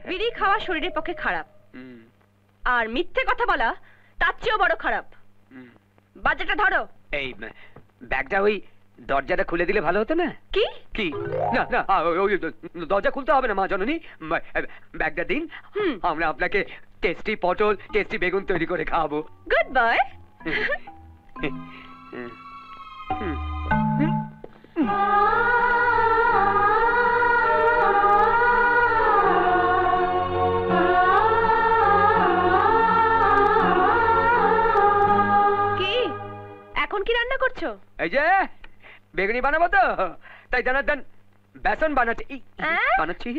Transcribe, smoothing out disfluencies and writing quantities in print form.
বিড়ি খাওয়া শরীরের পক্ষে খারাপ, আর মিথ্যে কথা বলা তার চেয়েও বড় খারাপ। বাজারটা ধরো। এই ব্যাগটা ওই দরজাটা খুলে দিলে ভালো হতো না? কি কি? না না, ওই দরজা খুলতে হবে না মা জননী, ব্যাগটা দিন, আমরা আপনাকে টেস্টি পটল, টেস্টি বেগুন তৈরি করে খাওয়াবো। Good boy. কি এখন কি রান্না করছো? এই যে বেগুনি বানাবো তো, তাই দানা দান বেসন বানাচ্ছি।